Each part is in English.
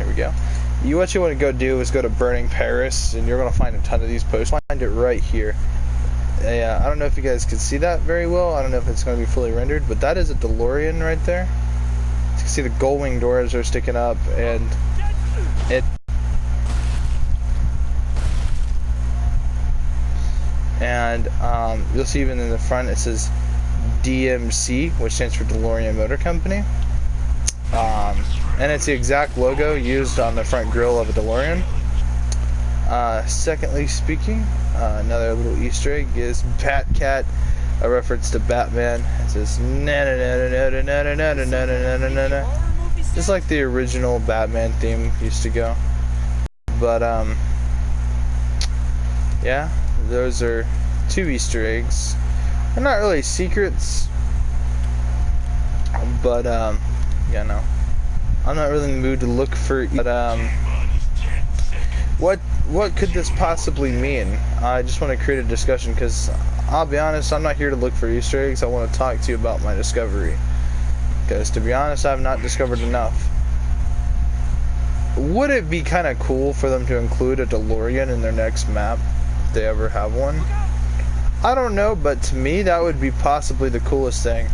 Here we go. What you want to go do is go to Burning Paris, and you're going to find a ton of these posts. Find it right here. I don't know if you guys can see that very well. I don't know if it's going to be fully rendered, but that is a DeLorean right there. You can see the gull-wing doors are sticking up, and it... And you'll see even in the front it says DMC, which stands for DeLorean Motor Company. And it's the exact logo used on the front grille of a DeLorean. Secondly speaking, another little Easter egg is Batcat, a reference to Batman. It says na na na na na na na na na na na na, just like the original Batman theme used to go. But yeah, those are 2 Easter eggs. They're not really secrets, but yeah, no, I'm not really in the mood to look for. But what could this possibly mean? I just want to create a discussion because I'll be honest, I'm not here to look for Easter eggs. I want to talk to you about my discovery because, to be honest, I have not discovered enough. Would it be kind of cool for them to include a DeLorean in their next map if they ever have one? I don't know, but to me that would be possibly the coolest thing.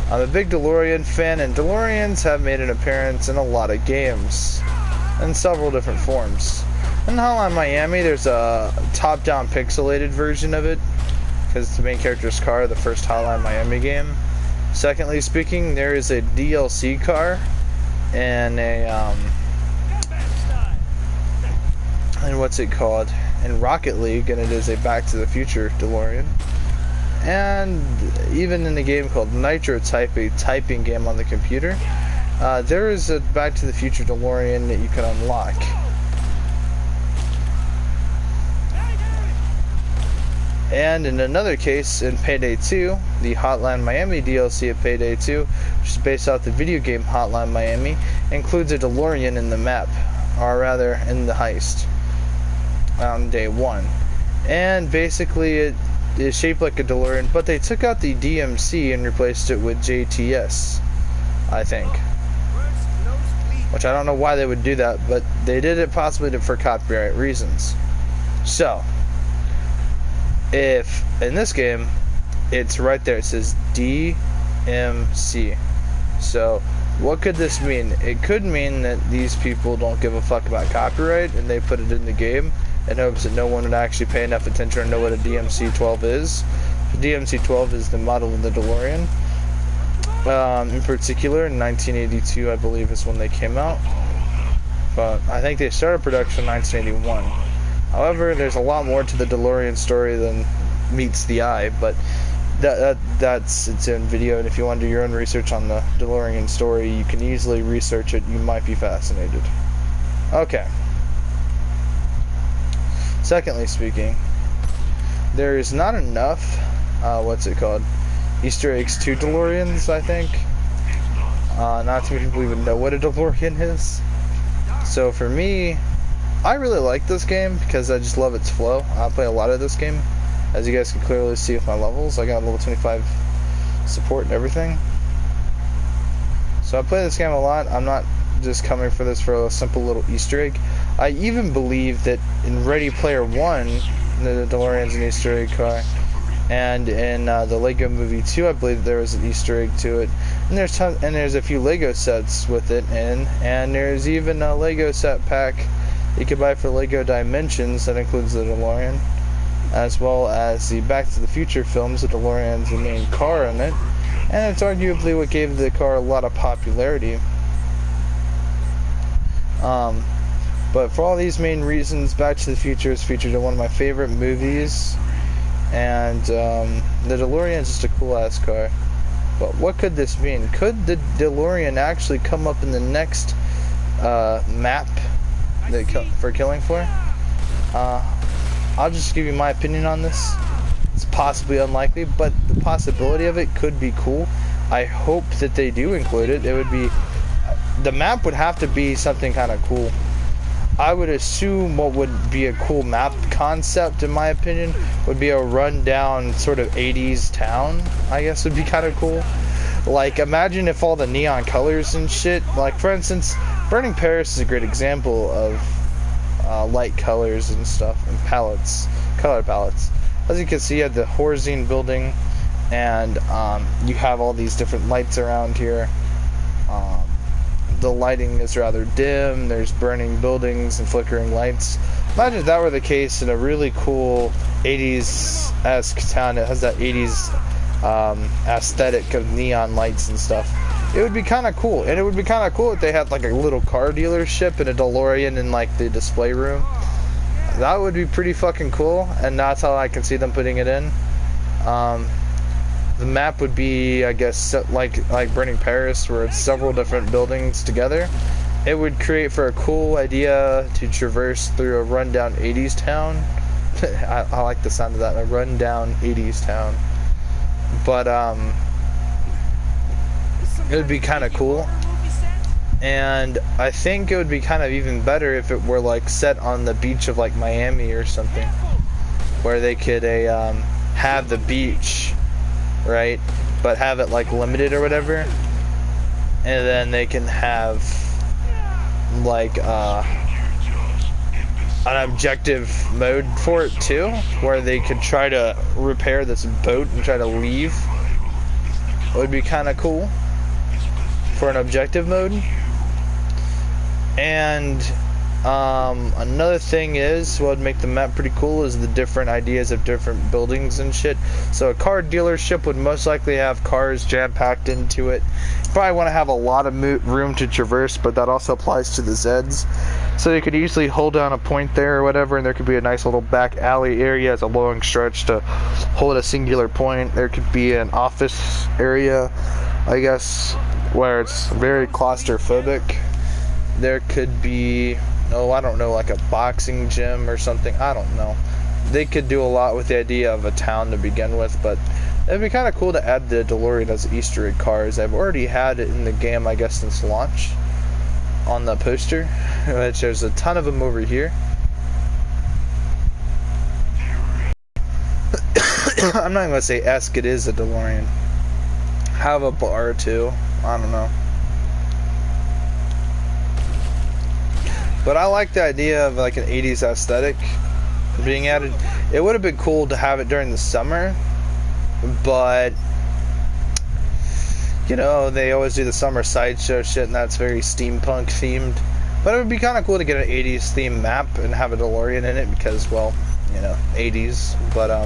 I'm a big DeLorean fan, and DeLoreans have made an appearance in a lot of games in several different forms. In Hotline Miami, there's a top-down pixelated version of it because it's the main character's car, the first Hotline Miami game. Secondly speaking, there is a DLC car and and what's it called? In Rocket League, and it is a Back to the Future DeLorean. And even in the game called Nitro Type, a typing game on the computer, there is a Back to the Future DeLorean that you can unlock. And in another case, in Payday 2, the Hotline Miami DLC of Payday 2, which is based off the video game Hotline Miami, includes a DeLorean in the map, or rather, in the heist, on day 1. And basically, it is shaped like a DeLorean, but they took out the DMC and replaced it with JTS, I think. Which I don't know why they would do that, but they did it possibly for copyright reasons. So, if in this game it's right there, it says DMC. So what could this mean? It could mean that these people don't give a fuck about copyright and they put it in the game in hopes that no one would actually pay enough attention or know what a DMC-12 is. The DMC-12 is the model of the DeLorean. In particular, in 1982 I believe is when they came out, but I think they started production in 1981. However, there's a lot more to the DeLorean story than meets the eye, but that's its own video, and if you want to do your own research on the DeLorean story, you can easily research it. You might be fascinated. Okay. Secondly speaking, there is not enough, Easter eggs to DeLoreans, I think. Not too many people even know what a DeLorean is. So for me, I really like this game because I just love its flow. I play a lot of this game. As you guys can clearly see with my levels, I got level 25 support and everything. So I play this game a lot. I'm not just coming for this for a simple little Easter egg. I even believe that in Ready Player One, the DeLorean's an Easter egg car. And in the Lego Movie 2, I believe there was an Easter egg to it. And there's a few Lego sets with it in. And there's even a Lego set pack you can buy for Lego Dimensions that includes the DeLorean, as well as the Back to the Future films. The DeLorean's the main car in it, and it's arguably what gave the car a lot of popularity. But for all these main reasons, Back to the Future is featured in one of my favorite movies, and the DeLorean is just a cool ass car. But what could this mean? Could the DeLorean actually come up in the next map for Killing Floor? I'll just give you my opinion on this. It's possibly unlikely, but the possibility of it could be cool. I hope that they do include it. The map would have to be something kind of cool. I would assume what would be a cool map concept, in my opinion, would be a rundown sort of 80s town, I guess would be kind of cool. Like, imagine if all the neon colors and shit, like, for instance, Burning Paris is a great example of light colors and stuff, and palettes, color palettes. As you can see, you have the Horzine building, and you have all these different lights around here. The lighting is rather dim. There's burning buildings and flickering lights. Imagine if that were the case in a really cool 80s-esque town. It has that 80s aesthetic of neon lights and stuff. It would be kind of cool. And it would be kind of cool if they had like a little car dealership and a DeLorean in like the display room. That would be pretty fucking cool, and that's how I can see them putting it in. The map would be, I guess, like Burning Paris, where it's several different buildings together. It would create for a cool idea to traverse through a rundown 80s town. I like the sound of that, a rundown 80s town. But it would be kind of cool. And I think it would be kind of even better if it were like set on the beach of like Miami or something, where they could have the beach, right, but have it like limited or whatever, and then they can have like an objective mode for it too, where they could try to repair this boat and try to leave. It would be kind of cool for an objective mode. And another thing is, what would make the map pretty cool is the different ideas of different buildings and shit. So a car dealership would most likely have cars jam-packed into it. You probably want to have a lot of room to traverse, but that also applies to the Zeds. So you could easily hold down a point there or whatever, and there could be a nice little back alley area as a long stretch to hold a singular point. There could be an office area, I guess, where it's very claustrophobic. There could be, I don't know, like a boxing gym or something. I don't know. They could do a lot with the idea of a town to begin with, but it'd be kind of cool to add the DeLorean as Easter egg cars. I've already had it in the game, I guess, since launch on the poster, which there's a ton of them over here. I'm not going to say esque, it is a DeLorean. Have a bar too. I don't know. But I like the idea of like an 80s aesthetic being added. It would have been cool to have it during the summer, but you know, they always do the summer sideshow shit, and that's very steampunk themed. But it would be kind of cool to get an 80s themed map and have a DeLorean in it because, well, you know, 80s. But I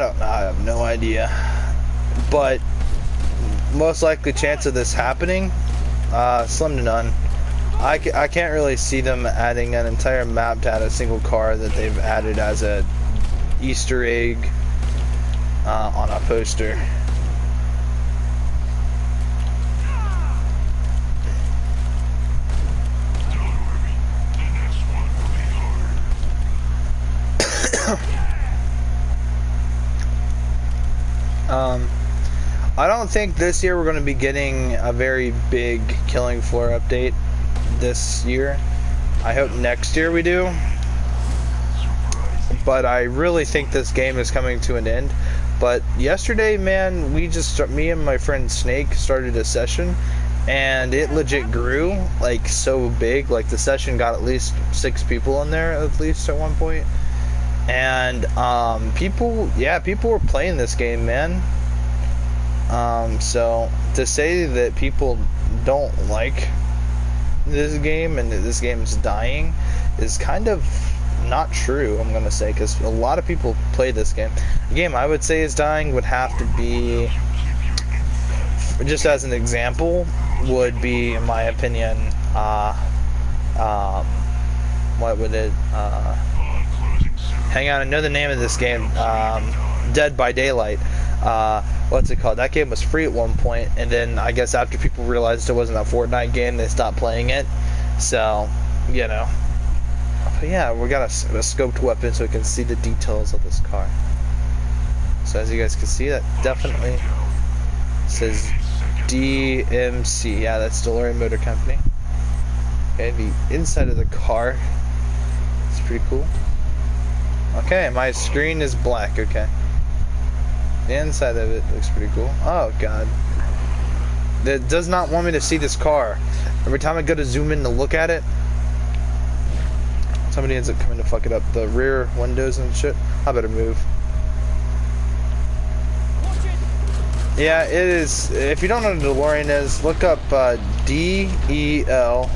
don't know. I have no idea. But most likely chance of this happening, slim to none. I can't really see them adding an entire map to add a single car that they've added as a Easter egg on a poster. I don't think this year we're going to be getting a very big Killing Floor update this year. I hope next year we do. But I really think this game is coming to an end. But yesterday, man, me and my friend Snake started a session, and it legit grew like so big. Like the session got at least 6 people in there at least at one point. And people were playing this game, man. So to say that people don't like this game and that this game is dying is kind of not true, I'm gonna say, because a lot of people play this game. The game I would say is dying would have to be, just as an example, would be, in my opinion, what would it, hang on, I know the name of this game, Dead by Daylight. What's it called? That game was free at one point, and then I guess after people realized it wasn't a Fortnite game, they stopped playing it. So, you know. But yeah, we got a scoped weapon so we can see the details of this car. So as you guys can see, that definitely says DMC. Yeah, that's DeLorean Motor Company. Okay, the inside of the car. It's pretty cool. Okay, my screen is black, okay. The inside of it looks pretty cool. Oh god. that does not want me to see this car. Every time I go to zoom in to look at it, somebody ends up coming to fuck it up. The rear windows and shit. I better move. Yeah, it is. If you don't know what a DeLorean is, look up DELORE.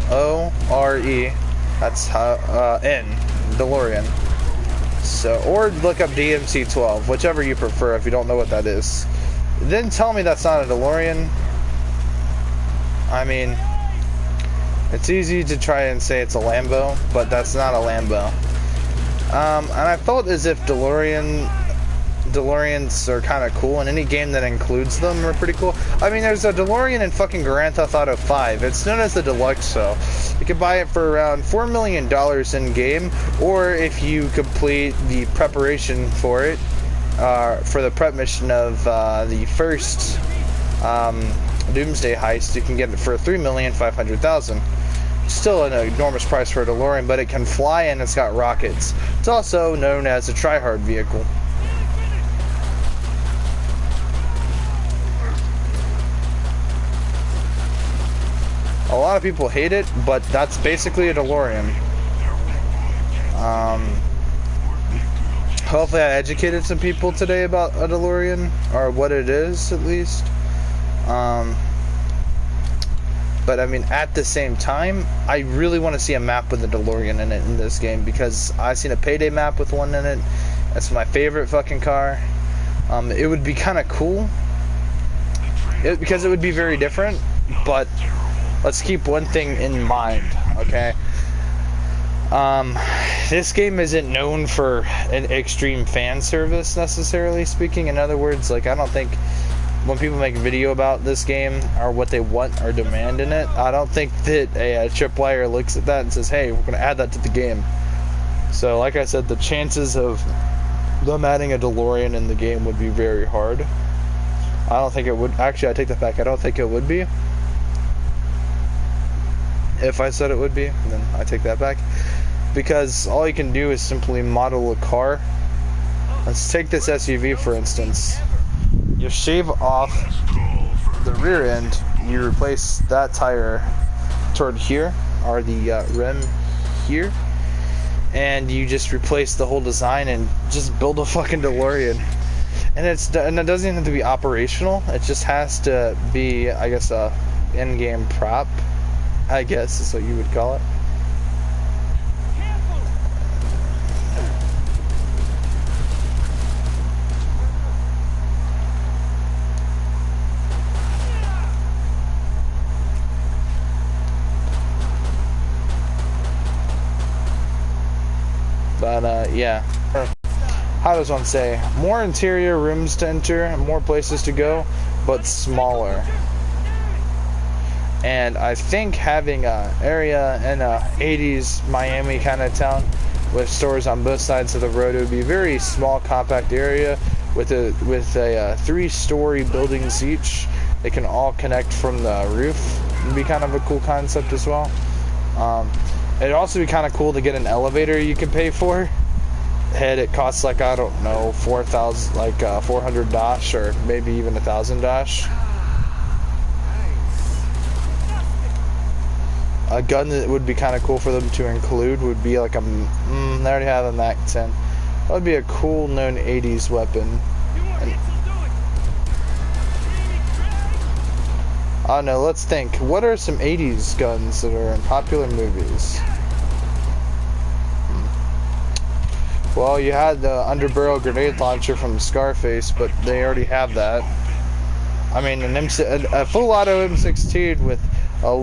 That's N, DeLorean. So, or look up DMC-12, whichever you prefer if you don't know what that is. Then tell me that's not a DeLorean. I mean, it's easy to try and say it's a Lambo, but that's not a Lambo. And I felt as if DeLoreans are kind of cool, and any game that includes them are pretty cool. I mean, there's a DeLorean in fucking Grand Theft Auto 5. It's known as the Deluxe, so you can buy it for around $4 million in game, or if you complete the preparation for it, for the prep mission of the first Doomsday Heist, you can get it for $3,500,000. Still an enormous price for a DeLorean, but it can fly and it's got rockets. It's also known as a try-hard vehicle. A lot of people hate it, but that's basically a DeLorean. Hopefully I educated some people today about a DeLorean, or what it is at least. But I mean, at the same time, I really want to see a map with a DeLorean in it in this game, because I've seen a Payday map with one in it. That's my favorite fucking car. It would be kind of cool, because it would be very different, but let's keep one thing in mind, okay? This game isn't known for an extreme fan service, necessarily speaking. In other words, like, I don't think when people make a video about this game or what they want or demand in it, I don't think that a tripwire looks at that and says, hey, we're going to add that to the game. So, like I said, the chances of them adding a DeLorean in the game would be very hard. I don't think it would. Actually, I take that back. I don't think it would be. If I said it would be, then I take that back. Because all you can do is simply model a car. Let's take this SUV for instance. You shave off the rear end, you replace that tire toward here, or the rim here, and you just replace the whole design and just build a fucking DeLorean. And it doesn't even have to be operational. It just has to be, I guess, a in-game prop, I guess is what you would call it. But yeah, how does one say? More interior rooms to enter, more places to go, but smaller. And I think having an area in a 80s Miami kind of town with stores on both sides of the road, it would be a very small, compact area with a 3-story buildings each. They can all connect from the roof. It'd be kind of a cool concept as well. It'd also be kind of cool to get an elevator you can pay for. Head, it costs like, I don't know, 4,000, like 400 Dash, or maybe even 1,000 Dash. A gun that would be kind of cool for them to include would be like a, they already have a MAC-10. That would be a cool known 80s weapon. And, I don't know, let's think. What are some 80s guns that are in popular movies? Well, you had the underbarrel grenade launcher from Scarface, but they already have that. I mean, a full auto M16 with a,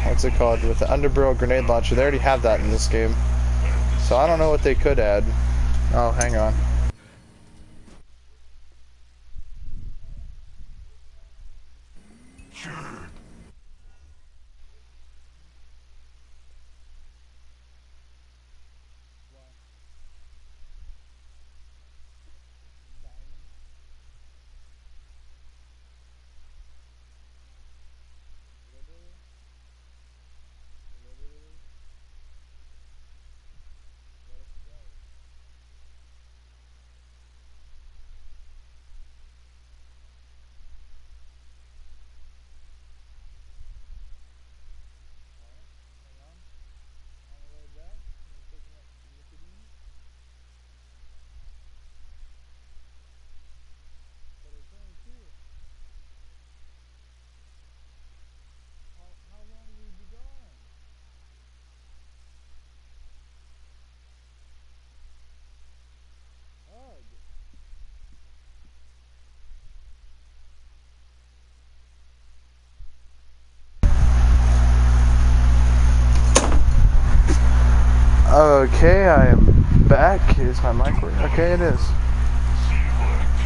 what's it called? With the underbarrel grenade launcher, they already have that in this game. So I don't know what they could add. Oh, hang on. Okay, I am back. Is my mic working? Okay, it is.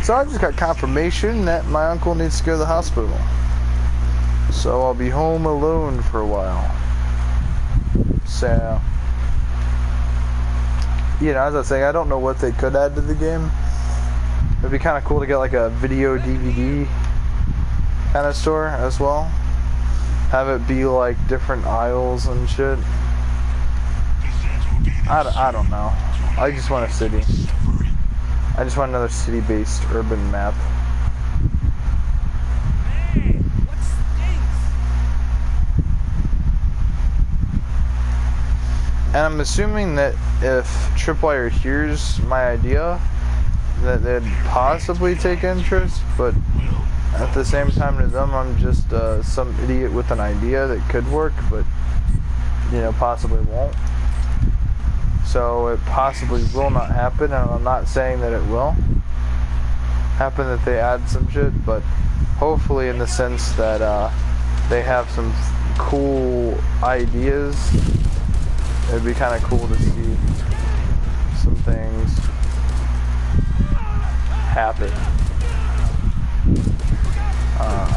So I just got confirmation that my uncle needs to go to the hospital. So I'll be home alone for a while. So, you know, as I was saying, I don't know what they could add to the game. It'd be kind of cool to get like a video DVD kind of store as well. Have it be like different aisles and shit. I don't know. I just want a city. I just want another city-based urban map. Hey, what stinks? And I'm assuming that if Tripwire hears my idea, that they'd possibly take interest, but at the same time to them, I'm just some idiot with an idea that could work, but, you know, possibly won't. So it possibly will not happen, and I'm not saying that it will happen that they add some shit, but hopefully in the sense that they have some cool ideas. It'd be kind of cool to see some things happen.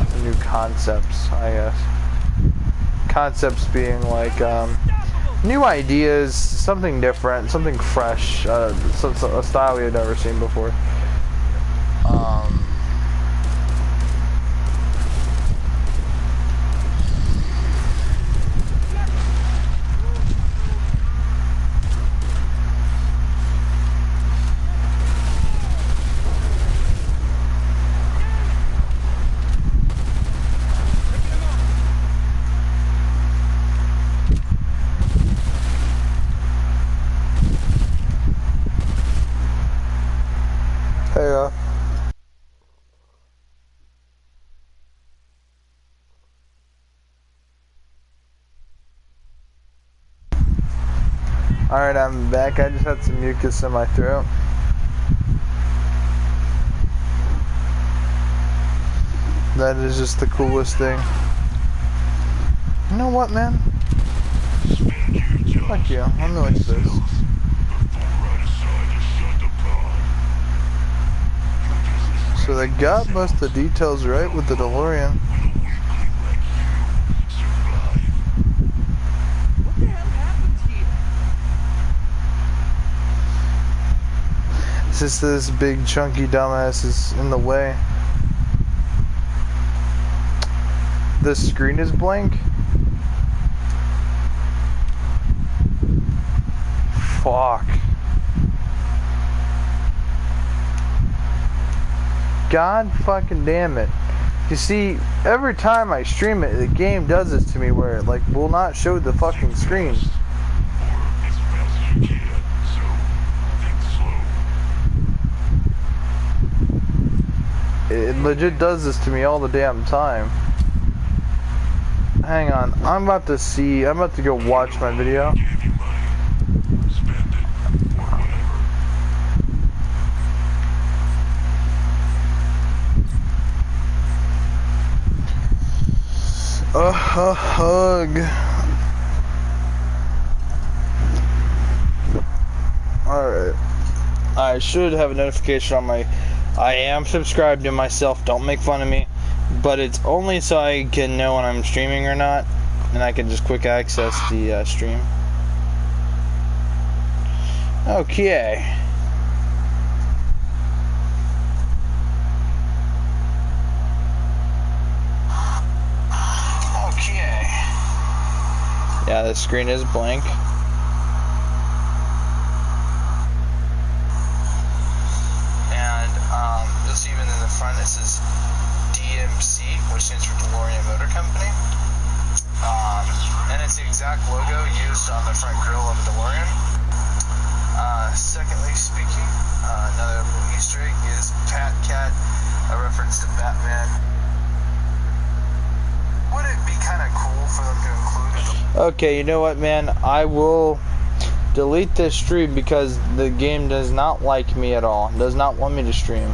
Some new concepts, I guess. Concepts being like new ideas, something different, something fresh, a style we had never seen before. Hey, Alright, I'm back. I just had some mucus in my throat. That is just the coolest thing. You know what, man? Fuck you. Let me look at this. So they got most of the details right with the DeLorean. What the hell happened here? It's just this big chunky dumbass is in the way. The screen is blank. Fuck. God fucking damn it. You see, every time I stream it, the game does this to me where it like will not show the fucking screen. It legit does this to me all the damn time. Hang on, I'm about to go watch my video. A hug. Alright. I should have a notification on my... I am subscribed to myself, don't make fun of me. But it's only so I can know when I'm streaming or not. And I can just quick access the stream. Okay. Yeah, the screen is blank. And you'll see even in the front it says DMC, which stands for DeLorean Motor Company. And it's the exact logo used on the front grille of a DeLorean. Secondly speaking, another little Easter egg is Pat Cat, a reference to Batman. Would it be kind of cool for them to include it? Okay, you know what, man? I will delete this stream because the game does not like me at all. Does not want me to stream.